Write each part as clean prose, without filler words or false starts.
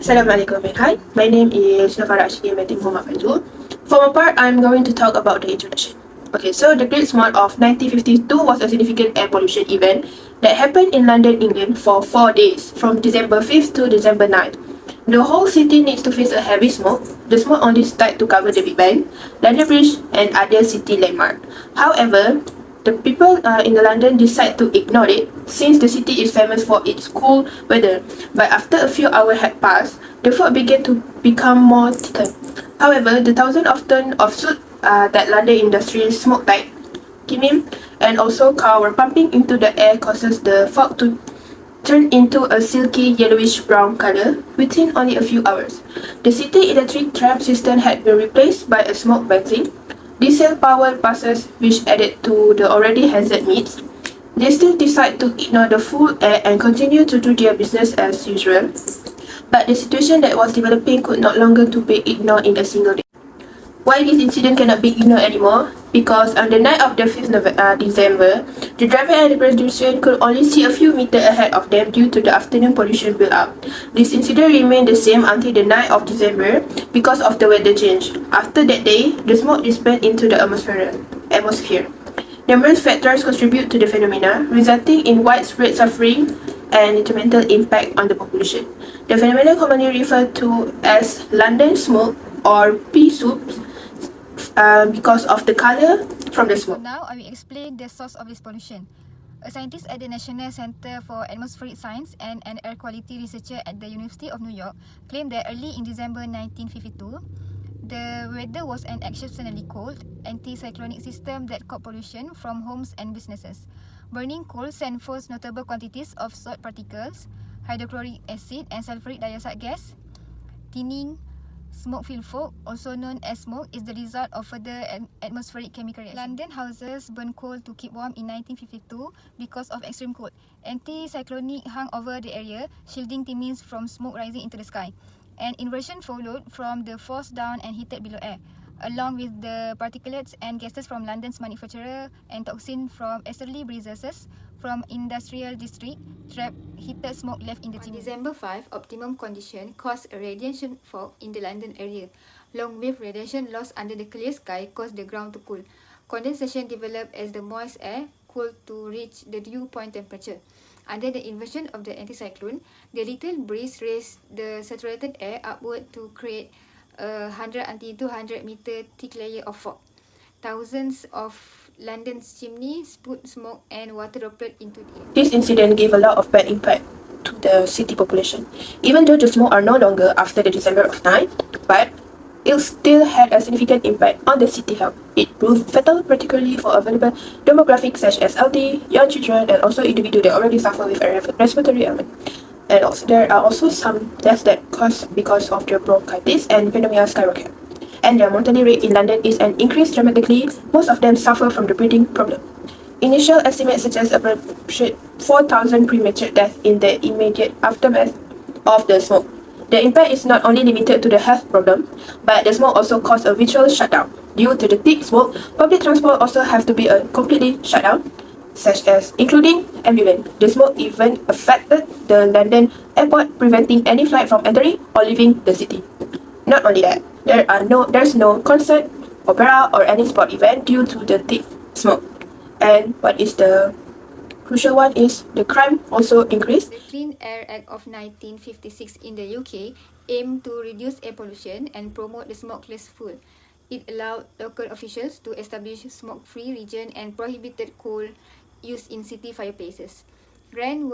Assalamualaikum and hi, my name is Nafara Ashiki Metin Muhammad Faizul. For my part, I'm going to talk about the introduction. Okay, so the Great Smog of 1952 was a significant air pollution event that happened in London, England for 4 days, from December 5th to December 9th. The whole city needs to face a heavy smoke. The smoke only started to cover the Big Ben, London Bridge, and other city landmarks. However, the people in the London decide to ignore it since the city is famous for its cool weather. But after a few hours had passed, the fog began to become more thickened. However, the thousands of tons of soot that London industries smoked like chimney and also car were pumping into the air causes the fog to turn into a silky yellowish brown color within only a few hours. The city electric tram system had been replaced by a smoke benzene diesel-powered buses, which added to the already hazard meets. They still decide to ignore the full air and continue to do their business as usual. But the situation that was developing could no longer to be ignored in a single day. Why this incident cannot be ignored anymore? Because on the night of the 5th December, the driver and the pedestrian could only see a few meters ahead of them due to the afternoon pollution build-up. This incident remained the same until the 9th of December because of the weather change. After that day, the smoke dispersed into the atmosphere. Numerous factors contribute to the phenomena, resulting in widespread suffering and detrimental impact on the population. The phenomenon commonly referred to as London smoke or pea soups because of the color from the smoke. Now I will explain the source of this pollution. A scientist at the National Center for Atmospheric Science and an air quality researcher at the University of New York claimed that early in December 1952, the weather was an exceptionally cold anticyclonic system that caught pollution from homes and businesses. Burning coal sent forth notable quantities of soot particles, hydrochloric acid and sulfuric dioxide gas. Thinning smoke-filled fog, also known as smog, is the result of further atmospheric chemical reaction. London houses burned coal to keep warm in 1952 because of extreme cold. Anticyclonic hung over the area, shielding Timmins from smoke rising into the sky. An inversion followed from the forced down and heated below air, along with the particulates and gases from London's manufacturer and toxin from easterly breezes from industrial district trapped heated smoke left in the chimney. On December 5, optimum condition caused a radiation fog in the London area. Long-wave radiation lost under the clear sky caused the ground to cool. Condensation developed as the moist air cooled to reach the dew point temperature. Under the inversion of the anticyclone, the little breeze raised the saturated air upward to create a 100 until 200 meter thick layer of fog. Thousands of London's chimneys spewed smoke and water droplets into the air. This incident gave a lot of bad impact to the city population. Even though the smoke are no longer after the December of 9, but it still had a significant impact on the city health. It proved fatal, particularly for a vulnerable demographics such as elderly, young children, and also individuals that already suffer with a respiratory ailment. And also there are also some deaths that caused because of their bronchitis and pneumonia skyrocket. And their mortality rate in London is an increase dramatically. Most of them suffer from the breathing problem. Initial estimates suggest about 4,000 premature deaths in the immediate aftermath of the smoke. The impact is not only limited to the health problem, but the smoke also caused a virtual shutdown. Due to the thick smoke, public transport also have to be completely shut down, such as including ambulance. The smoke even affected the London airport, preventing any flight from entering or leaving the city. Not only that, there's no concert, opera, or any sport event due to the thick smoke. And what is the crucial one is the crime also increased. The Clean Air Act of 1956 in the UK aimed to reduce air pollution and promote the smokeless fuel. It allowed local officials to establish smoke-free region and prohibited coal use in city fireplaces. Grants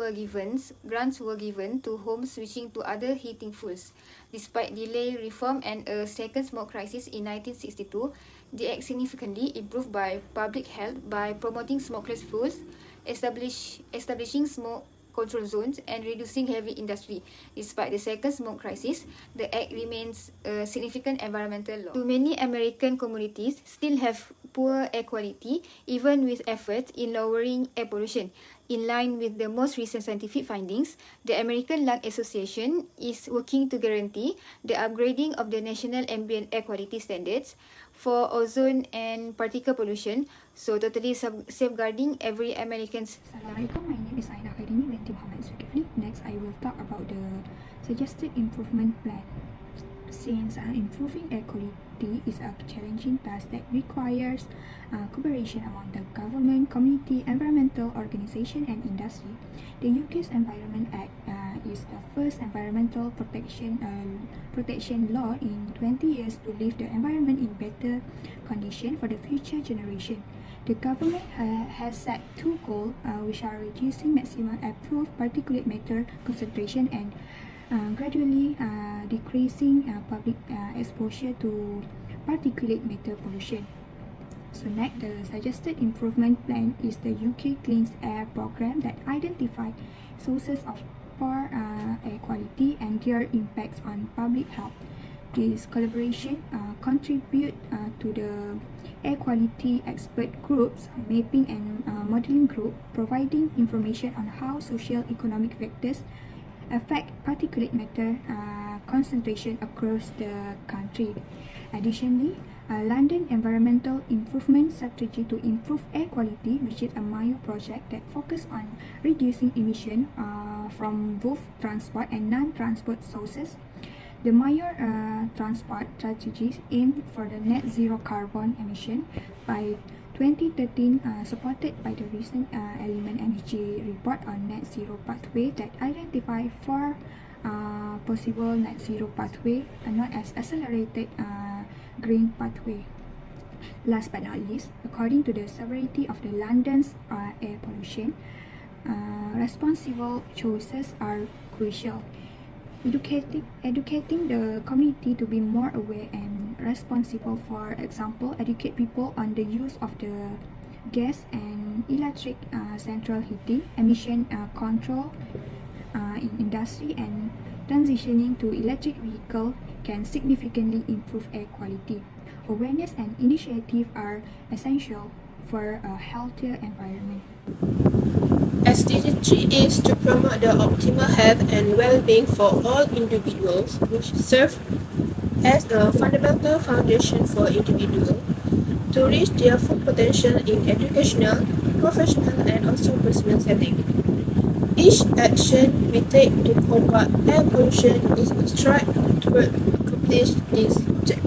were given to homes switching to other heating fuels. Despite delayed reform and a second smoke crisis in 1962, the act significantly improved by public health by promoting smokeless fuels, establishing smoke control zones and reducing heavy industry. Despite the second smoke crisis, the act remains a significant environmental law. Too many American communities still have poor air quality, even with efforts in lowering air pollution. In line with the most recent scientific findings, the American Lung Association is working to guarantee the upgrading of the national ambient air quality standards, for ozone and particle pollution, so totally safeguarding every American's. Assalamualaikum, my name is Aina Khairini binti Muhammad Zulkifli. Next, I will talk about the suggested improvement plan. Since improving air quality is a challenging task that requires cooperation among the government, community, environmental organisation and industry, the UK's Environment Act is the first environmental protection law in 20 years to leave the environment in better condition for the future generation. The government has set two goals, which are reducing maximum approved particulate matter concentration and gradually decreasing public exposure to particulate matter pollution. So next, the suggested improvement plan is the UK Clean Air Programme that identifies sources of poor air quality and their impacts on public health. This collaboration contribute to the air quality expert groups, mapping and modelling group, providing information on how socio-economic factors affect particulate matter concentration across the country. Additionally, London Environmental Improvement Strategy to Improve Air Quality, which is a MIO project that focuses on reducing emission from both transport and non-transport sources. The MIO transport strategies aim for the net zero carbon emission by 2013, supported by the recent Element Energy report on net zero pathway that identify four possible net zero pathway, known as accelerated green pathway. Last but not least, according to the severity of the London's air pollution, responsible choices are crucial. Educating the community to be more aware and responsible. For example, educate people on the use of the gas and electric central heating, emission control in industry, and transitioning to electric vehicle can significantly improve air quality. Awareness and initiative are essential for a healthier environment. SDG 3 is to promote the optimal health and well-being for all individuals, which serve as a fundamental foundation for individuals to reach their full potential in educational, professional, and also personal settings. Each action we take to combat air pollution is a stride toward accomplish this objective.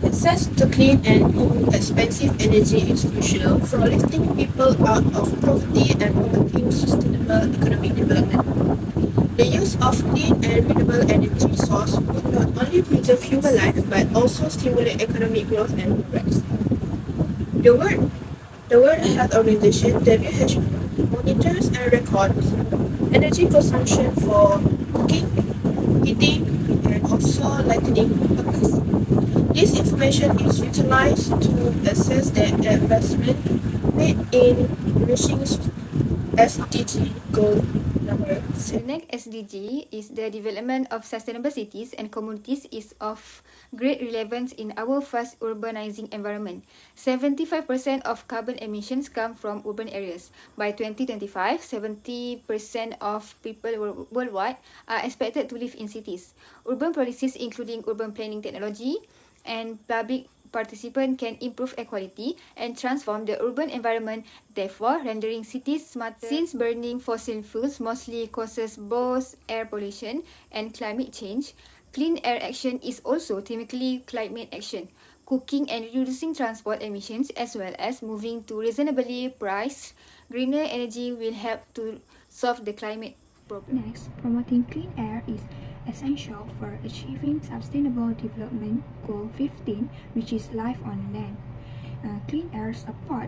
Access to clean and inexpensive energy is crucial for lifting people out of poverty and promoting sustainable economic development. The use of clean and renewable energy sources would not only preserve human life but also stimulate economic growth and progress. The World Health Organization (WHO) monitors and records energy consumption for cooking, heating, and also lighting purposes. This information is utilized to assess the investment made in reaching SDG goal number The 6. next SDG is the development of sustainable cities and communities is of great relevance in our fast urbanizing environment. 75% of carbon emissions come from urban areas. By 2025, 70% of people worldwide are expected to live in cities. Urban policies including urban planning technology and public participant can improve air quality and transform the urban environment, therefore rendering cities smarter. Since burning fossil fuels mostly causes both air pollution and climate change, clean air action is also thematically climate action. Cooking and reducing transport emissions as well as moving to reasonably priced greener energy will help to solve the climate problem. Next, promoting clean air is essential for achieving Sustainable Development Goal 15, which is life on land. Clean air support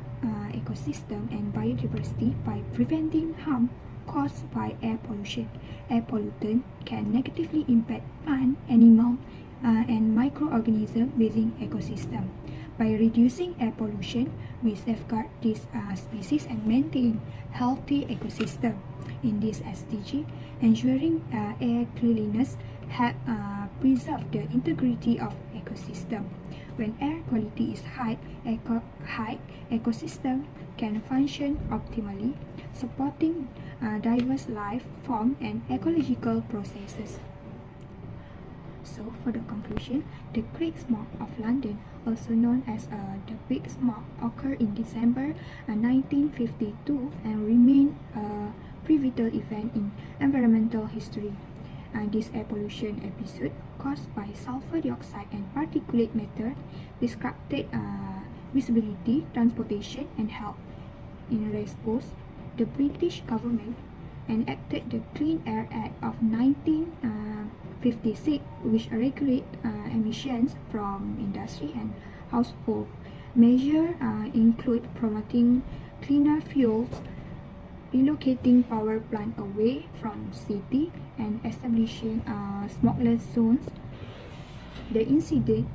ecosystem and biodiversity by preventing harm caused by air pollution. Air pollutant can negatively impact plant, animal, and microorganisms within ecosystem. By reducing air pollution, we safeguard these species and maintain healthy ecosystem. In this SDG, ensuring air cleanliness help preserve the integrity of ecosystem. When air quality is high, ecosystem can function optimally, supporting diverse life form and ecological processes. So for the conclusion, the Great Smog of London, also known as the Big Smog, occurred in December 1952 and remained a pivotal event in environmental history. This air pollution episode, caused by sulfur dioxide and particulate matter, disrupted visibility, transportation, and health. In response, the British government enacted the Clean Air Act of 1956, which regulate emissions from industry and household. Measures include promoting cleaner fuels, relocating power plant away from city, and establishing smokeless zones. The incident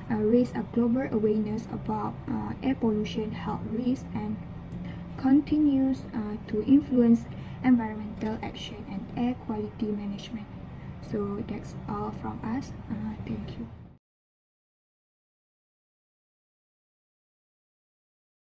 raised a global awareness about air pollution health risks and continues to influence environmental action and air quality management. So that's all from us. Thank you.